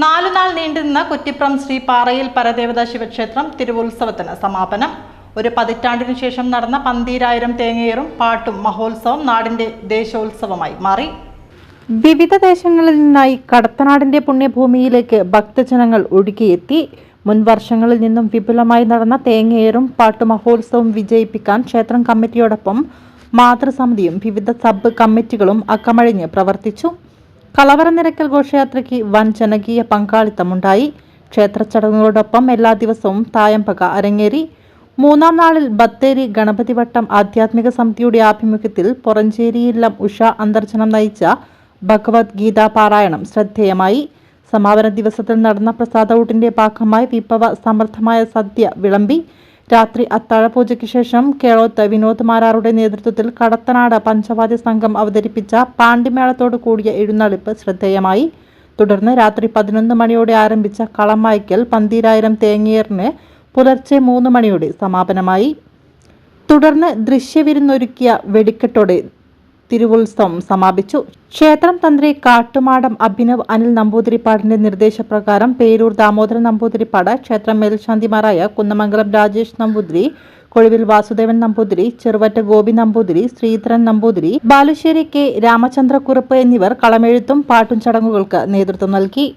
4 നാൾ നീണ്ടുനിന്ന കുറ്റിപ്പുറം ശ്രീ പാറയിൽ പരദേവതാ ശിവക്ഷേത്രം തിരുവുത്സവത്തിന് സമാപനം. ഒരു പതിറ്റാണ്ടിനു ശേഷം നടന്ന 12,000 തേങ്ങയേറും പാട്ടും മഹോത്സവം നാടിന്റെ ദേശോത്സവമായി മാറി. വിവിധ ദേശങ്ങളിൽ നിന്നായി കടത്തനാടിന്റെ പുണ്യഭൂമിയിലേക്ക് ഭക്തജനങ്ങൾ ഒഴുകിയെത്തി. മുൻ വർഷങ്ങളിൽ നിന്നും വിപുലമായി നടന്ന തേങ്ങയേറും പാട്ടു മഹോത്സവം വിജയിപ്പിക്കാൻ ക്ഷേത്രം കമ്മിറ്റിയോടൊപ്പം മാതൃസമിതിയും വിവിധ സബ് കമ്മിറ്റികളും അക്കമഴിഞ്ഞ് പ്രവർത്തിച്ചു. കളവറ നിരക്കൽ ഘോഷയാത്രയ്ക്ക് വൻ ജനകീയ പങ്കാളിത്തമുണ്ടായി. ക്ഷേത്ര ചടങ്ങുകളോടൊപ്പം എല്ലാ ദിവസവും തായമ്പക അരങ്ങേറി. 3-ാം നാളിൽ ബത്തേരി ഗണപതിവട്ടം ആധ്യാത്മിക സമിതിയുടെ ആഭിമുഖ്യത്തിൽ പൊറഞ്ചേരിയില്ലം ഉഷ അന്തർജനം നയിച്ച ഭഗവത്ഗീതാ പാരായണം ശ്രദ്ധേയമായി. സമാപന ദിവസത്തിൽ നടന്ന പ്രസാദഊട്ടിന്റെ ഭാഗമായി വിഭവ സമൃദ്ധമായ സദ്യ വിളമ്പി. രാത്രി അത്താഴപൂജയ്ക്ക് ശേഷം കേളോത്ത് വിനോദ് മാരാറുടെ നേതൃത്വത്തിൽ കടത്തനാട് പഞ്ചവാദ്യ സംഘം അവതരിപ്പിച്ച പാണ്ടിമേളത്തോടു കൂടിയ എഴുന്നള്ളിപ്പ് ശ്രദ്ധേയമായി. തുടർന്ന് രാത്രി 11 മണിയോടെ ആരംഭിച്ച കളം വായിക്കൽ 12,000 തേങ്ങയേറിന് പുലർച്ചെ 3 മണിയോടെ സമാപനമായി. തുടർന്ന് ദൃശ്യവിരുന്നൊരുക്കിയ വെടിക്കെട്ടോടെ തിരുവുത്സവം സമാപിച്ചു. ക്ഷേത്രം തന്ത്രി കാട്ടുമാടം അഭിനവ് അനിൽ നമ്പൂതിരിപ്പാടിന്റെ നിർദ്ദേശപ്രകാരം പേരൂർ ദാമോദരൻ നമ്പൂതിരിപ്പാട്, ക്ഷേത്രം മേൽശാന്തിമാരായ കുന്നമംഗലം രാജേഷ് നമ്പൂതിരി, കൊഴുവിൽ വാസുദേവൻ നമ്പൂതിരി, ചെറുവറ്റ ഗോപി നമ്പൂതിരി, ശ്രീധരൻ നമ്പൂതിരി, ബാലുശ്ശേരി കെ രാമചന്ദ്രക്കുറുപ്പ് എന്നിവർ കളമെഴുത്തും പാട്ടും ചടങ്ങുകൾക്ക് നേതൃത്വം നൽകി.